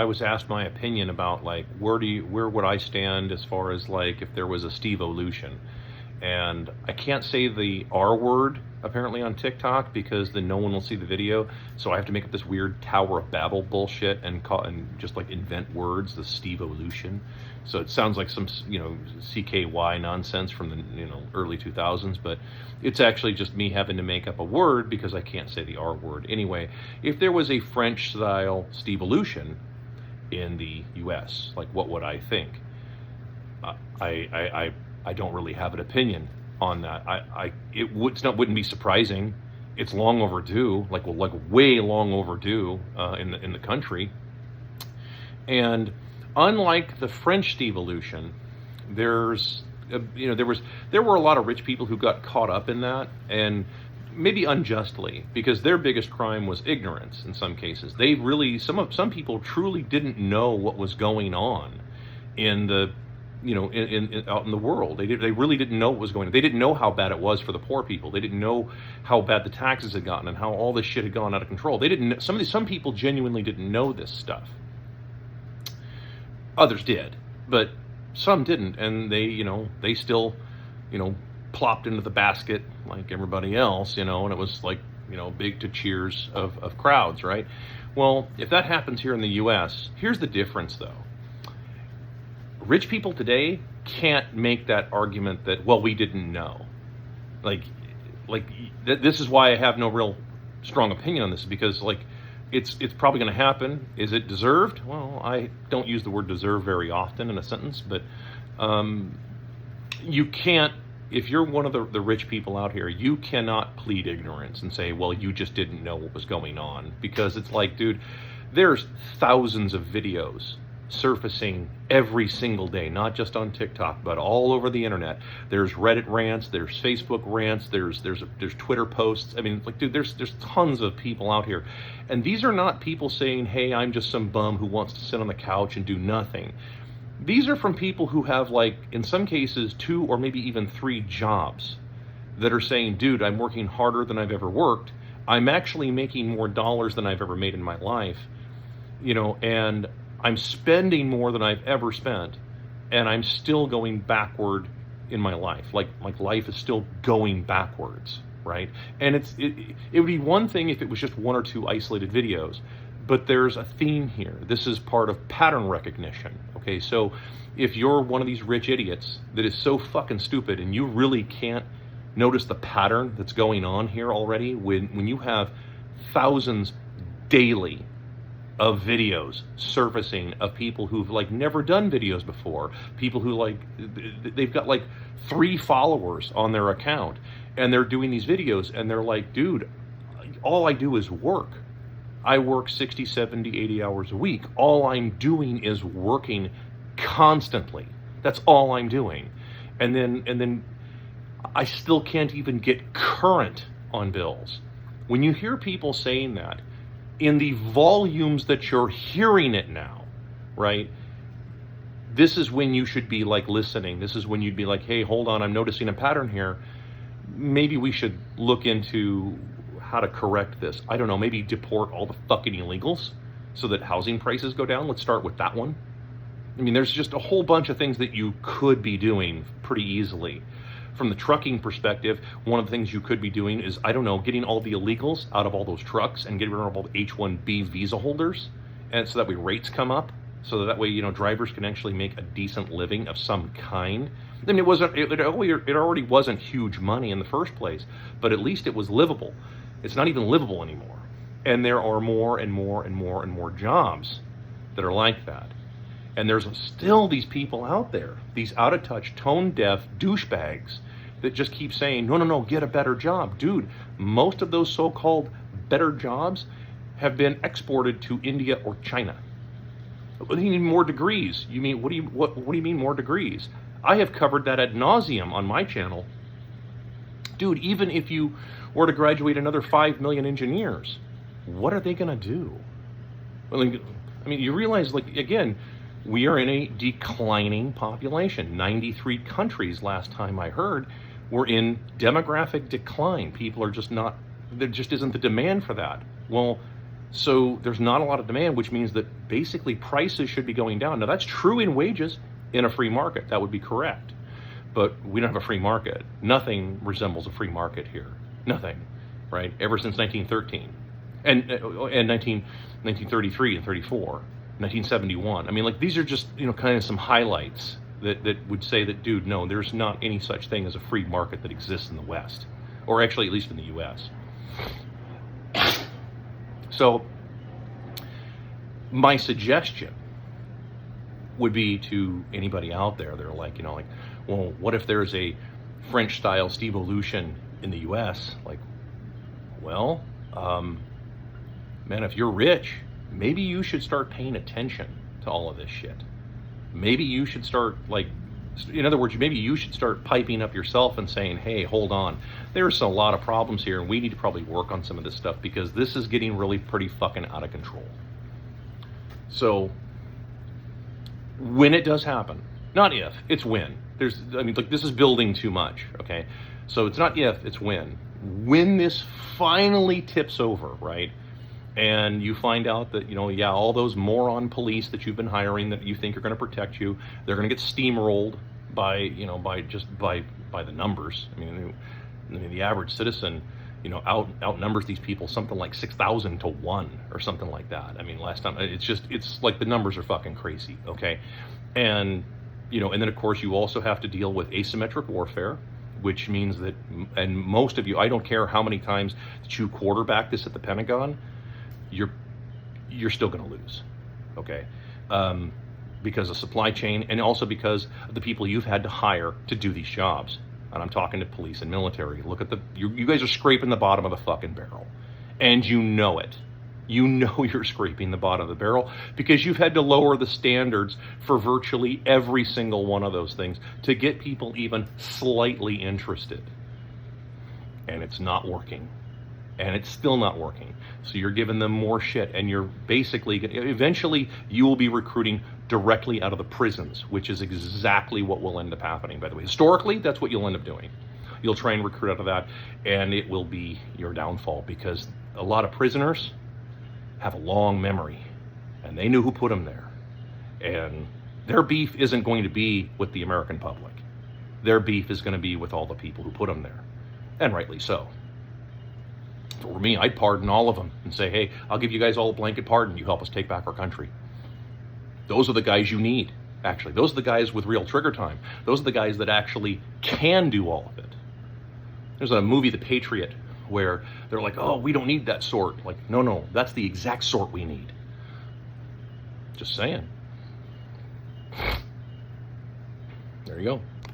I was asked my opinion about like where would I stand as far as like if there was a Stevolution, and I can't say the R word apparently on TikTok because then no one will see the video, so I have to make up this weird Tower of Babel bullshit and just like invent words, the Stevolution. So it sounds like some CKY nonsense from the early 2000s, but it's actually just me having to make up a word because I can't say the R word. Anyway, if there was a French style Stevolution in the US, like what would I think? I don't really have an opinion on that. Wouldn't be surprising. It's long overdue, like way long overdue in the country. And unlike the French Stevolution, there were a lot of rich people who got caught up in that, and maybe unjustly, because their biggest crime was ignorance in some cases. They really, some people truly didn't know what was going on in the, out in the world. They really didn't know what was going on. They didn't know how bad it was for the poor people. They didn't know how bad the taxes had gotten and how all this shit had gone out of control. They didn't, some people genuinely didn't know this stuff. Others did, but some didn't, and they still, plopped into the basket like everybody else, and it was like, big to cheers of crowds, right? Well, if that happens here in the US, here's the difference though. Rich people today can't make that argument that, well, we didn't know. This is why I have no real strong opinion on this, because it's probably going to happen. Is it deserved? Well, I don't use the word deserve very often in a sentence, but you can't, if you're one of the rich people out here, you cannot plead ignorance and say, well, you just didn't know what was going on. Because it's like, dude, there's thousands of videos surfacing every single day, not just on TikTok, but all over the internet. There's Reddit rants, there's Facebook rants, there's Twitter posts. I mean, dude, there's tons of people out here. And these are not people saying, hey, I'm just some bum who wants to sit on the couch and do nothing. These are from people who have, in some cases, 2 or maybe even 3 jobs that are saying, dude, I'm working harder than I've ever worked. I'm actually making more dollars than I've ever made in my life, and I'm spending more than I've ever spent, and I'm still going backward in my life. Like life is still going backwards, right? And it would be one thing if it was just 1 or 2 isolated videos, but there's a theme here. This is part of pattern recognition. Okay, so if you're one of these rich idiots that is so fucking stupid and you really can't notice the pattern that's going on here already, when you have thousands daily of videos surfacing of people who've never done videos before, people who they've got 3 followers on their account, and they're doing these videos, and they're like, dude, all I do is work. I work 60, 70, 80 hours a week. All I'm doing is working constantly. That's all I'm doing. And then I still can't even get current on bills. When you hear people saying that, in the volumes that you're hearing it now, right? This is when you should be listening. This is when you'd be like, hey, hold on, I'm noticing a pattern here. Maybe we should look into how to correct this. I don't know, maybe deport all the fucking illegals so that housing prices go down. Let's start with that one. I mean, there's just a whole bunch of things that you could be doing pretty easily. From the trucking perspective, one of the things you could be doing is, I don't know, getting all the illegals out of all those trucks and getting rid of all the H-1B visa holders, and so that way rates come up, so that way, drivers can actually make a decent living of some kind. I mean, it already wasn't huge money in the first place, but at least it was livable. It's not even livable anymore. And there are more and more and more and more jobs that are like that. And there's still these people out there, these out-of-touch, tone-deaf douchebags that just keep saying, no, get a better job. Dude, most of those so-called better jobs have been exported to India or China. What do you mean more degrees? You mean, what do you mean more degrees? I have covered that ad nauseum on my channel. Dude, even if you were to graduate another 5 million engineers, what are they going to do? I mean, you realize, again, we are in a declining population. 93 countries, last time I heard, were in demographic decline. People are just not, there just isn't the demand for that. Well, So there's not a lot of demand, which means that basically prices should be going down. Now that's true in wages in a free market. That would be correct. But we don't have a free market. Nothing resembles a free market here. Nothing, right? Ever since 1913 and 1933 and 34, 1971. I mean, like, these are just, kind of some highlights that would say that, dude, no, there's not any such thing as a free market that exists in the West, or actually at least in the U.S. So my suggestion would be to anybody out there, they're like, well, what if there's a French style Stevolution in the US? Like, well, man, if you're rich, maybe you should start paying attention to all of this shit. Maybe you should start, in other words, maybe you should start piping up yourself and saying, hey, hold on, there's a lot of problems here and we need to probably work on some of this stuff because this is getting really pretty fucking out of control. So when it does happen, not if, it's when. This is building too much, okay? So it's not if, it's when. When this finally tips over, right? And you find out that, all those moron police that you've been hiring that you think are going to protect you, they're going to get steamrolled by the numbers. I mean, the average citizen, outnumbers these people something like 6,000 to 1 or something like that. I mean, last time, it's like the numbers are fucking crazy, okay? And, and then of course you also have to deal with asymmetric warfare, which means that, and most of you, I don't care how many times that you quarterback this at the Pentagon, you're still going to lose, okay? Because of supply chain, and also because of the people you've had to hire to do these jobs. And I'm talking to police and military. Look at you guys are scraping the bottom of the fucking barrel, and you know it. You know you're scraping the bottom of the barrel because you've had to lower the standards for virtually every single one of those things to get people even slightly interested. And it's not working. And it's still not working. So you're giving them more shit, and you're basically, eventually you will be recruiting directly out of the prisons, which is exactly what will end up happening, by the way. Historically, that's what you'll end up doing. You'll try and recruit out of that, and it will be your downfall because a lot of prisoners have a long memory, and they knew who put them there. And their beef isn't going to be with the American public. Their beef is going to be with all the people who put them there, and rightly so. For me, I'd pardon all of them and say, hey, I'll give you guys all a blanket pardon. You help us take back our country. Those are the guys you need, actually. Those are the guys with real trigger time. Those are the guys that actually can do all of it. There's a movie, The Patriot, where they're like, oh, we don't need that sort. Like, no, that's the exact sort we need. Just saying. There you go.